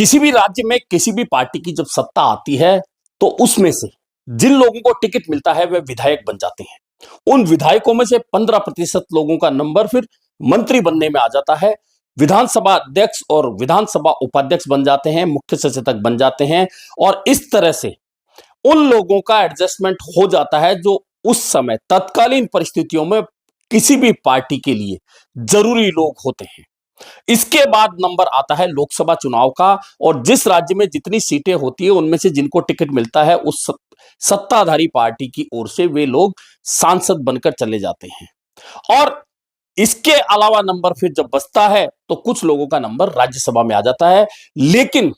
किसी भी राज्य में किसी भी पार्टी की जब सत्ता आती है तो उसमें से जिन लोगों को टिकट मिलता है वे विधायक बन जाते हैं। उन विधायकों में से 15% लोगों का नंबर फिर मंत्री बनने में आ जाता है। विधानसभा अध्यक्ष और विधानसभा उपाध्यक्ष बन जाते हैं, मुख्य सचेतक बन जाते हैं और इस तरह से उन लोगों का एडजस्टमेंट हो जाता है जो उस समय तत्कालीन परिस्थितियों में किसी भी पार्टी के लिए जरूरी लोग होते हैं। इसके बाद नंबर आता है लोकसभा चुनाव का और जिस राज्य में जितनी सीटें होती है उनमें से जिनको टिकट मिलता है उस सत्ताधारी पार्टी की ओर से वे लोग सांसद बनकर चले जाते हैं। और इसके अलावा नंबर फिर जब बचता है तो कुछ लोगों का नंबर राज्यसभा में आ जाता है। लेकिन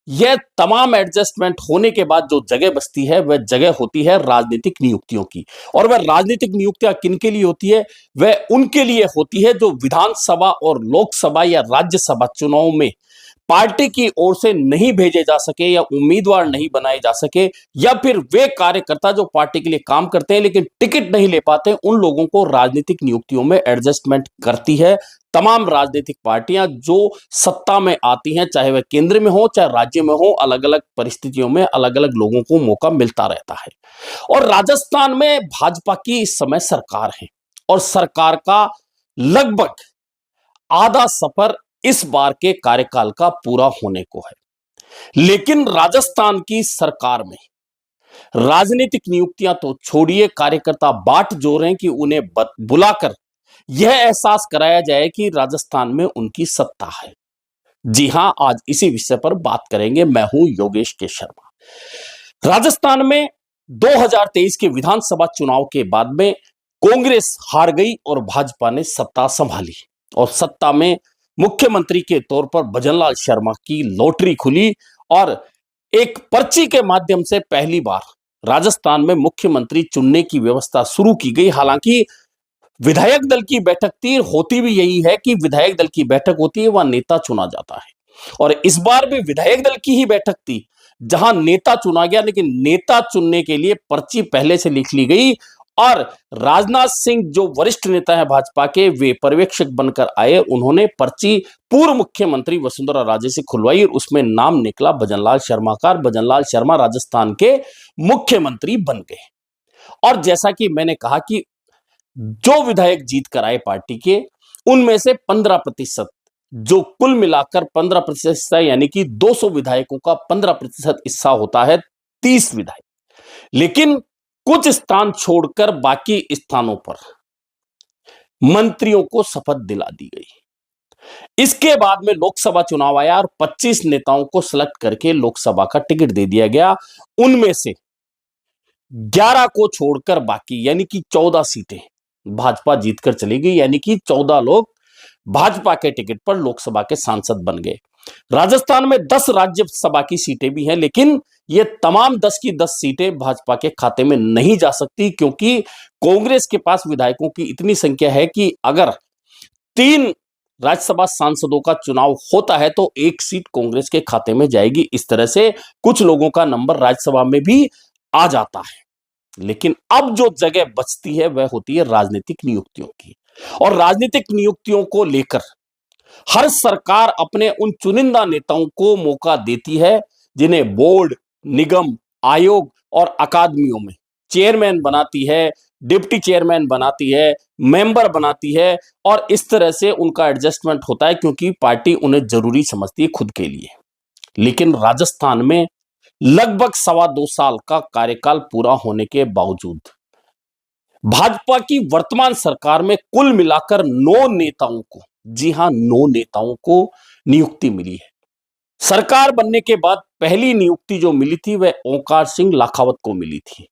यह तमाम एडजस्टमेंट होने के बाद जो जगह बचती है वह जगह होती है राजनीतिक नियुक्तियों की। और वह राजनीतिक नियुक्तियां किन के लिए होती है? वह उनके लिए होती है जो विधानसभा और लोकसभा या राज्यसभा चुनाव में पार्टी की ओर से नहीं भेजे जा सके या उम्मीदवार नहीं बनाए जा सके, या फिर वे कार्यकर्ता जो पार्टी के लिए काम करते हैं लेकिन टिकट नहीं ले पाते, उन लोगों को राजनीतिक नियुक्तियों में एडजस्टमेंट करती है तमाम राजनीतिक पार्टियां जो सत्ता में आती हैं, चाहे वह केंद्र में हो चाहे राज्य में हो। अलग अलग परिस्थितियों में अलग अलग लोगों को मौका मिलता रहता है। और राजस्थान में भाजपा की इस समय सरकार है और सरकार का लगभग आधा सफर इस बार के कार्यकाल का पूरा होने को है। लेकिन राजस्थान की सरकार में राजनीतिक नियुक्तियां तो छोड़िए, कार्यकर्ता बाट जोड़ रहे हैं कि उन्हें बुलाकर यह एहसास कराया जाए कि राजस्थान में उनकी सत्ता है। जी हां, आज इसी विषय पर बात करेंगे। मैं हूं योगेश के शर्मा। राजस्थान में 2023 के विधानसभा चुनाव के बाद में कांग्रेस हार गई और भाजपा ने सत्ता संभाली और सत्ता में मुख्यमंत्री के तौर पर भजनलाल शर्मा की लॉटरी खुली और एक पर्ची के माध्यम से पहली बार राजस्थान में मुख्यमंत्री चुनने की व्यवस्था शुरू की गई। हालांकि विधायक दल की बैठक थी, होती भी यही है कि विधायक दल की बैठक होती है, वहां नेता चुना जाता है और इस बार भी विधायक दल की ही बैठक थी जहां नेता चुना गया। लेकिन नेता चुनने के लिए पर्ची पहले से लिख ली गई और राजनाथ सिंह जो वरिष्ठ नेता है भाजपा के, वे पर्यवेक्षक बनकर आए। उन्होंने पर्ची पूर्व मुख्यमंत्री वसुंधरा राजे से खुलवाई और उसमें नाम निकला भजनलाल शर्मा का। भजनलाल शर्मा राजस्थान के मुख्यमंत्री बन गए। और जैसा कि मैंने कहा कि जो विधायक जीत कर आए पार्टी के, उनमें से 15%, जो कुल मिलाकर 15% यानी कि 200 विधायकों का 15% हिस्सा होता है, 30 विधायक। लेकिन कुछ स्थान छोड़कर बाकी स्थानों पर मंत्रियों को शपथ दिला दी गई। इसके बाद में लोकसभा चुनाव आया और 25 नेताओं को सिलेक्ट करके लोकसभा का टिकट दे दिया गया। उनमें से 11 को छोड़कर बाकी यानी कि 14 सीटें भाजपा जीतकर चली गई, यानी कि 14 लोग भाजपा के टिकट पर लोकसभा के सांसद बन गए। राजस्थान में 10 राज्यसभा की सीटें भी हैं, लेकिन ये तमाम 10 की 10 सीटें भाजपा के खाते में नहीं जा सकती क्योंकि कांग्रेस के पास विधायकों की इतनी संख्या है कि अगर 3 राज्यसभा सांसदों का चुनाव होता है तो एक सीट कांग्रेस के खाते में जाएगी। इस तरह से कुछ लोगों का नंबर राज्यसभा में भी आ जाता है। लेकिन अब जो जगह बचती है वह होती है राजनीतिक नियुक्तियों की। और राजनीतिक नियुक्तियों को लेकर हर सरकार अपने उन चुनिंदा नेताओं को मौका देती है जिन्हें बोर्ड, निगम, आयोग और अकादमियों में चेयरमैन बनाती है, डिप्टी चेयरमैन बनाती है, मेंबर बनाती है और इस तरह से उनका एडजस्टमेंट होता है क्योंकि पार्टी उन्हें जरूरी समझती है खुद के लिए। लेकिन राजस्थान में लगभग 2.25 साल का कार्यकाल पूरा होने के बावजूद भाजपा की वर्तमान सरकार में कुल मिलाकर 9 नेताओं को, जी हां 9 नेताओं को नियुक्ति मिली है। सरकार बनने के बाद पहली नियुक्ति जो मिली थी वह ओंकार सिंह लाखावत को मिली थी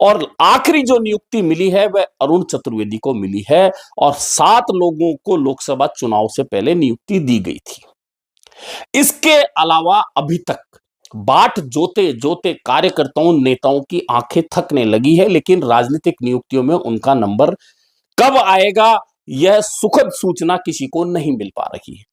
और आखिरी जो नियुक्ति मिली है वह अरुण चतुर्वेदी को मिली है और 7 लोगों को लोकसभा चुनाव से पहले नियुक्ति दी गई थी। इसके अलावा अभी तक बाट जोते जोते कार्यकर्ताओं नेताओं की आंखें थकने लगी है, लेकिन राजनीतिक नियुक्तियों में उनका नंबर कब आएगा यह सुखद सूचना किसी को नहीं मिल पा रही है।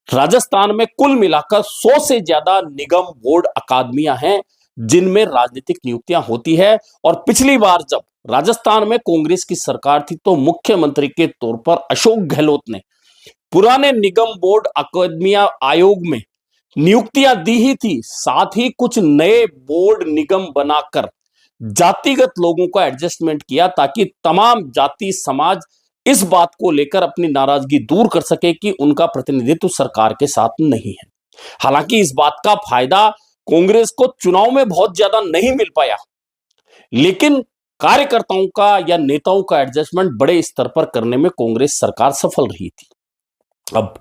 राजस्थान में कुल मिलाकर 100 से ज्यादा निगम, बोर्ड, अकादमियां हैं जिनमें राजनीतिक नियुक्तियां होती है। और पिछली बार जब राजस्थान में कांग्रेस की सरकार थी तो मुख्यमंत्री के तौर पर अशोक गहलोत ने पुराने निगम, बोर्ड, अकादमियां, आयोग में नियुक्तियां दी ही थी, साथ ही कुछ नए बोर्ड निगम बनाकर जातिगत लोगों का एडजस्टमेंट किया ताकि तमाम जाति समाज इस बात को लेकर अपनी नाराजगी दूर कर सके कि उनका प्रतिनिधित्व सरकार के साथ नहीं है। हालांकि इस बात का फायदा कांग्रेस को चुनाव में बहुत ज्यादा नहीं मिल पाया, लेकिन कार्यकर्ताओं का या नेताओं का एडजस्टमेंट बड़े स्तर पर करने में कांग्रेस सरकार सफल रही थी। अब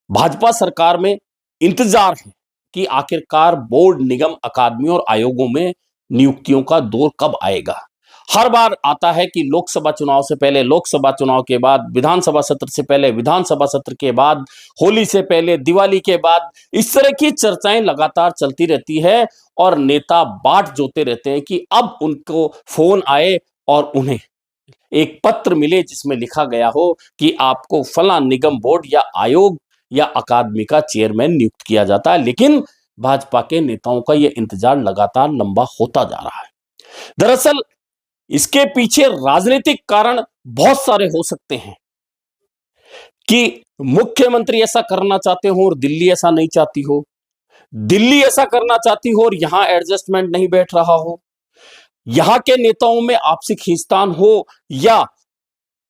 भाजपा सरकार में इंतजार है कि आखिरकार बोर्ड निगम अकादमी और आयोगों में नियुक्तियों का दौर कब आएगा। हर बार आता है कि लोकसभा चुनाव से पहले, लोकसभा चुनाव के बाद, विधानसभा सत्र से पहले, विधानसभा सत्र के बाद, होली से पहले, दिवाली के बाद, इस तरह की चर्चाएं लगातार चलती रहती है और नेता बाट जोते रहते हैं कि अब उनको फोन आए और उन्हें एक पत्र मिले जिसमें लिखा गया हो कि आपको फला निगम बोर्ड या आयोग या अकादमी का चेयरमैन नियुक्त किया जाता है। लेकिन भाजपा के नेताओं का यह इंतजार लगातार लंबा होता जा रहा है। दरअसल इसके पीछे राजनीतिक कारण बहुत सारे हो सकते हैं कि मुख्यमंत्री ऐसा करना चाहते हो और दिल्ली ऐसा नहीं चाहती हो, दिल्ली ऐसा करना चाहती हो और यहां एडजस्टमेंट नहीं बैठ रहा हो, यहां के नेताओं में आपसी खींचतान हो या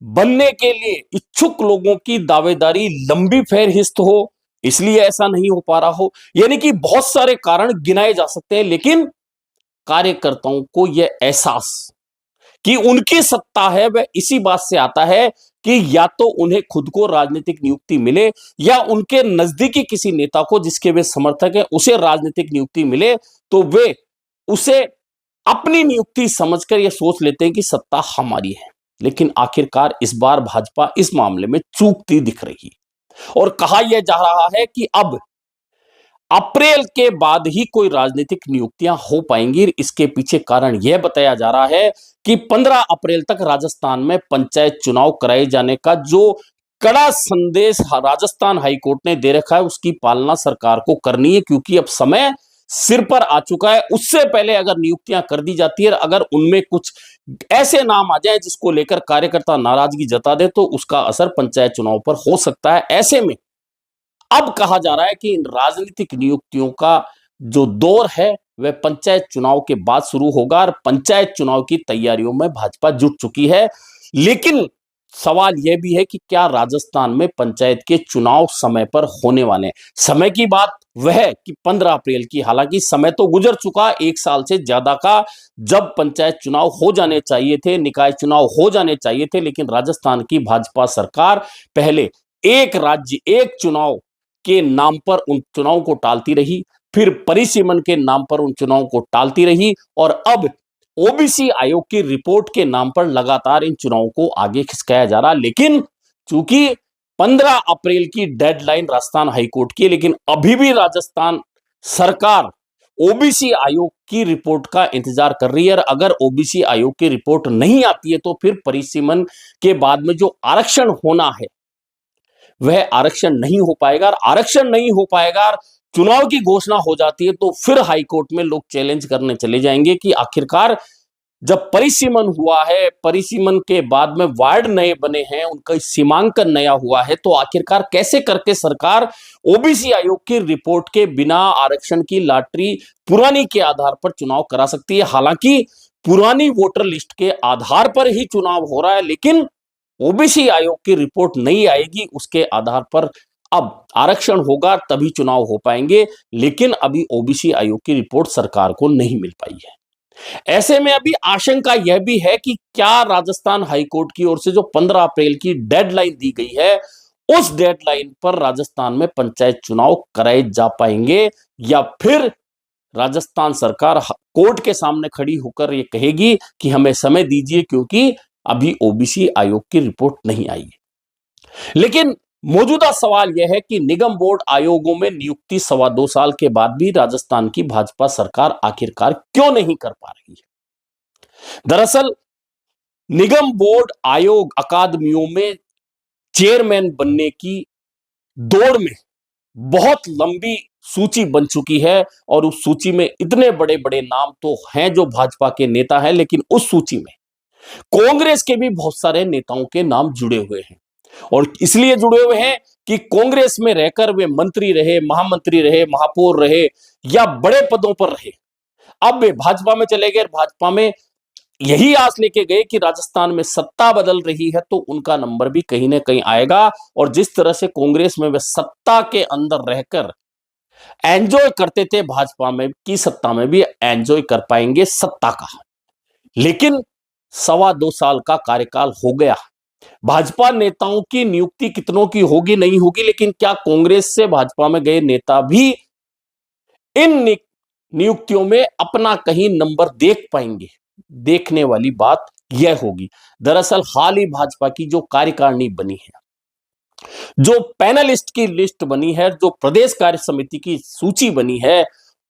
बनने के लिए इच्छुक लोगों की दावेदारी लंबी फहरिस्त हो, इसलिए ऐसा नहीं हो पा रहा हो। यानी कि बहुत सारे कारण गिनाए जा सकते हैं, लेकिन कार्यकर्ताओं को यह एहसास कि उनकी सत्ता है वह इसी बात से आता है कि या तो उन्हें खुद को राजनीतिक नियुक्ति मिले या उनके नजदीकी किसी नेता को जिसके वे समर्थक हैं उसे राजनीतिक नियुक्ति मिले, तो वे उसे अपनी नियुक्ति समझकर यह सोच लेते हैं कि सत्ता हमारी है। लेकिन आखिरकार इस बार भाजपा इस मामले में चूकती दिख रही और कहा यह जा रहा है कि अब अप्रैल के बाद ही कोई राजनीतिक नियुक्तियां हो पाएंगी। इसके पीछे कारण यह बताया जा रहा है कि 15 अप्रैल तक राजस्थान में पंचायत चुनाव कराए जाने का जो कड़ा संदेश राजस्थान हाईकोर्ट ने दे रखा है उसकी पालना सरकार को करनी है, क्योंकि अब समय सिर पर आ चुका है। उससे पहले अगर नियुक्तियां कर दी जाती है, अगर उनमें कुछ ऐसे नाम आ जाए जिसको लेकर कार्यकर्ता नाराजगी जता दे, तो उसका असर पंचायत चुनाव पर हो सकता है। ऐसे में अब कहा जा रहा है कि इन राजनीतिक नियुक्तियों का जो दौर है वह पंचायत चुनाव के बाद शुरू होगा और पंचायत चुनाव की तैयारियों में भाजपा जुट चुकी है। लेकिन सवाल यह भी है कि क्या राजस्थान में पंचायत के चुनाव समय पर होने वाले हैं। समय की बात वह है कि 15 अप्रैल की, हालांकि समय तो गुजर चुका 1 साल से ज्यादा का, जब पंचायत चुनाव हो जाने चाहिए थे, निकाय चुनाव हो जाने चाहिए थे। लेकिन राजस्थान की भाजपा सरकार पहले एक राज्य एक चुनाव के नाम पर उन चुनाव को टालती रही, फिर परिसीमन के नाम पर उन चुनाव को टालती रही और अब ओबीसी आयोग की रिपोर्ट के नाम पर लगातार इन चुनावों को आगे खिसकाया जा रहा। लेकिन चूंकि 15 अप्रैल की डेडलाइन राजस्थान हाईकोर्ट की, लेकिन अभी भी राजस्थान सरकार ओबीसी आयोग की रिपोर्ट का इंतजार कर रही है। और अगर ओबीसी आयोग की रिपोर्ट नहीं आती है तो फिर परिसीमन के बाद में जो आरक्षण होना है वह आरक्षण नहीं हो पाएगा। और आरक्षण नहीं हो पाएगा और चुनाव की घोषणा हो जाती है तो फिर हाईकोर्ट में लोग चैलेंज करने चले जाएंगे कि आखिरकार जब परिसीमन हुआ है, परिसीमन के बाद में वार्ड नए बने हैं, उनका सीमांकन नया हुआ है, तो आखिरकार कैसे करके सरकार ओबीसी आयोग की रिपोर्ट के बिना आरक्षण की लॉटरी पुरानी के आधार पर चुनाव करा सकती है। हालांकि पुरानी वोटर लिस्ट के आधार पर ही चुनाव हो रहा है, लेकिन ओबीसी आयोग की रिपोर्ट नहीं आएगी, उसके आधार पर अब आरक्षण होगा तभी चुनाव हो पाएंगे। लेकिन अभी ओबीसी आयोग की रिपोर्ट सरकार को नहीं मिल पाई है। ऐसे में अभी आशंका यह भी है कि क्या राजस्थान हाईकोर्ट की ओर से जो 15 अप्रैल की डेडलाइन दी गई है उस डेडलाइन पर राजस्थान में पंचायत चुनाव कराए जा पाएंगे, या फिर राजस्थान सरकार कोर्ट के सामने खड़ी होकर यह कहेगी कि हमें समय दीजिए क्योंकि अभी ओबीसी आयोग की रिपोर्ट नहीं आई है। लेकिन मौजूदा सवाल यह है कि निगम बोर्ड आयोगों में नियुक्ति 2.25 साल के बाद भी राजस्थान की भाजपा सरकार आखिरकार क्यों नहीं कर पा रही है। दरअसल निगम बोर्ड आयोग अकादमियों में चेयरमैन बनने की दौड़ में बहुत लंबी सूची बन चुकी है और उस सूची में इतने बड़े बड़े नाम तो हैं जो भाजपा के नेता हैं, लेकिन उस सूची में कांग्रेस के भी बहुत सारे नेताओं के नाम जुड़े हुए हैं। और इसलिए जुड़े हुए हैं कि कांग्रेस में रहकर वे मंत्री रहे, महामंत्री रहे, महापौर रहे या बड़े पदों पर रहे, अब वे भाजपा में चले गए। भाजपा में यही आस लेके गए कि राजस्थान में सत्ता बदल रही है तो उनका नंबर भी कहीं ना कहीं आएगा, और जिस तरह से कांग्रेस में वे सत्ता के अंदर रहकर एंजॉय करते थे, भाजपा में की सत्ता में भी एंजॉय कर पाएंगे सत्ता का। लेकिन 2.25 साल का कार्यकाल हो गया, भाजपा नेताओं की नियुक्ति कितनों की होगी नहीं होगी, लेकिन क्या कांग्रेस से भाजपा में गए नेता भी इन नियुक्तियों में अपना कहीं नंबर देख पाएंगे? देखने वाली बात यह होगी। दरअसल हाल ही भाजपा की जो कार्यकारिणी बनी है, जो पैनलिस्ट की लिस्ट बनी है, जो प्रदेश कार्य समिति की सूची बनी है,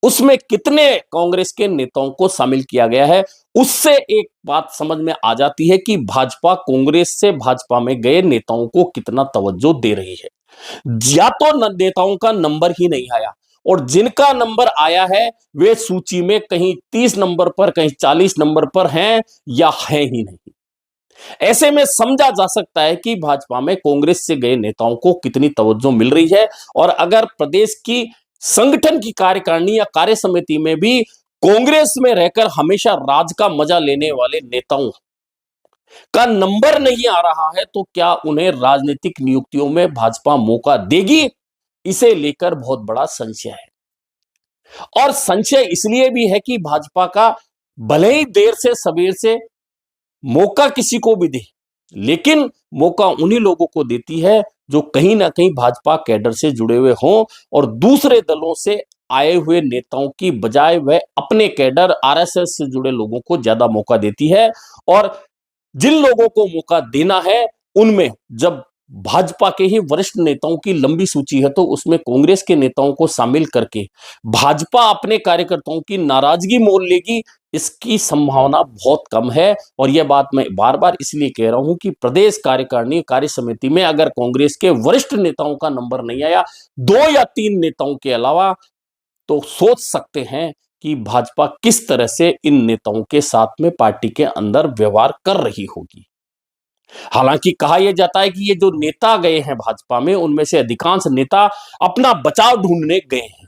उसमें कितने कांग्रेस के नेताओं को शामिल किया गया है, उससे एक बात समझ में आ जाती है कि भाजपा कांग्रेस से भाजपा में गए नेताओं को कितना तवज्जो दे रही है। या तो नेताओं का नंबर ही नहीं आया, और जिनका नंबर आया है वे सूची में कहीं 30 नंबर पर, कहीं 40 नंबर पर हैं या है ही नहीं। ऐसे में समझा जा सकता है कि भाजपा में कांग्रेस से गए नेताओं को कितनी तवज्जो मिल रही है। और अगर प्रदेश की संगठन की कार्यकारिणी या कार्य समिति में भी कांग्रेस में रहकर हमेशा राज का मजा लेने वाले नेताओं का नंबर नहीं आ रहा है, तो क्या उन्हें राजनीतिक नियुक्तियों में भाजपा मौका देगी? इसे लेकर बहुत बड़ा संशय है। और संशय इसलिए भी है कि भाजपा का भले ही देर से सवेर से मौका किसी को भी दे, लेकिन मौका उन्हीं लोगों को देती है जो कहीं ना कहीं भाजपा कैडर से जुड़े हुए हों, और दूसरे दलों से आए हुए नेताओं की बजाय वह अपने कैडर आरएसएस से जुड़े लोगों को ज्यादा मौका देती है। और जिन लोगों को मौका देना है उनमें जब भाजपा के ही वरिष्ठ नेताओं की लंबी सूची है, तो उसमें कांग्रेस के नेताओं को शामिल करके भाजपा अपने कार्यकर्ताओं की नाराजगी मोल लेगी, इसकी संभावना बहुत कम है। और यह बात मैं बार बार इसलिए कह रहा हूं कि प्रदेश कार्यकारिणी कार्य समिति में अगर कांग्रेस के वरिष्ठ नेताओं का नंबर नहीं आया, 2 या 3 नेताओं के अलावा, तो सोच सकते हैं कि भाजपा किस तरह से इन नेताओं के साथ में पार्टी के अंदर व्यवहार कर रही होगी। हालांकि कहा यह जाता है कि ये जो नेता गए हैं भाजपा में, उनमें से अधिकांश नेता अपना बचाव ढूंढने गए हैं।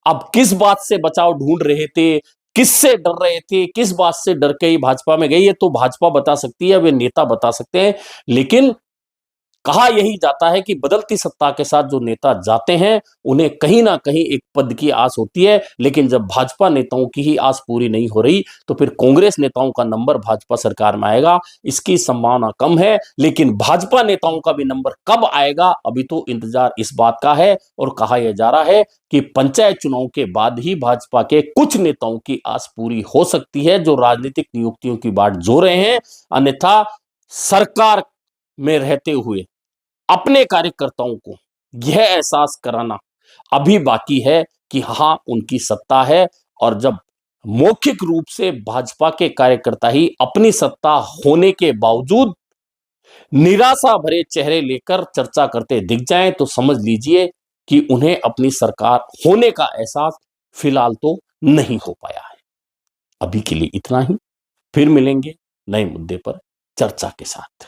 अब किस बात से बचाव ढूंढ रहे थे, किससे डर रहे थे, किस बात से डर के ही भाजपा में गए, ये तो भाजपा बता सकती है, वे नेता बता सकते हैं। लेकिन कहा यही जाता है कि बदलती सत्ता के साथ जो नेता जाते हैं उन्हें कहीं ना कहीं एक पद की आस होती है, लेकिन जब भाजपा नेताओं की ही आस पूरी नहीं हो रही तो फिर कांग्रेस नेताओं का नंबर भाजपा सरकार में आएगा, इसकी संभावना कम है। लेकिन भाजपा नेताओं का भी नंबर कब आएगा, अभी तो इंतजार इस बात का है। और कहा यह जा रहा है कि पंचायत चुनाव के बाद ही भाजपा के कुछ नेताओं की आस पूरी हो सकती है जो राजनीतिक नियुक्तियों की बाट जो रहे हैं, अन्यथा सरकार में रहते हुए अपने कार्यकर्ताओं को यह एहसास कराना अभी बाकी है कि हां उनकी सत्ता है। और जब मौखिक रूप से भाजपा के कार्यकर्ता ही अपनी सत्ता होने के बावजूद निराशा भरे चेहरे लेकर चर्चा करते दिख जाएं, तो समझ लीजिए कि उन्हें अपनी सरकार होने का एहसास फिलहाल तो नहीं हो पाया है। अभी के लिए इतना ही, फिर मिलेंगे नए मुद्दे पर चर्चा के साथ।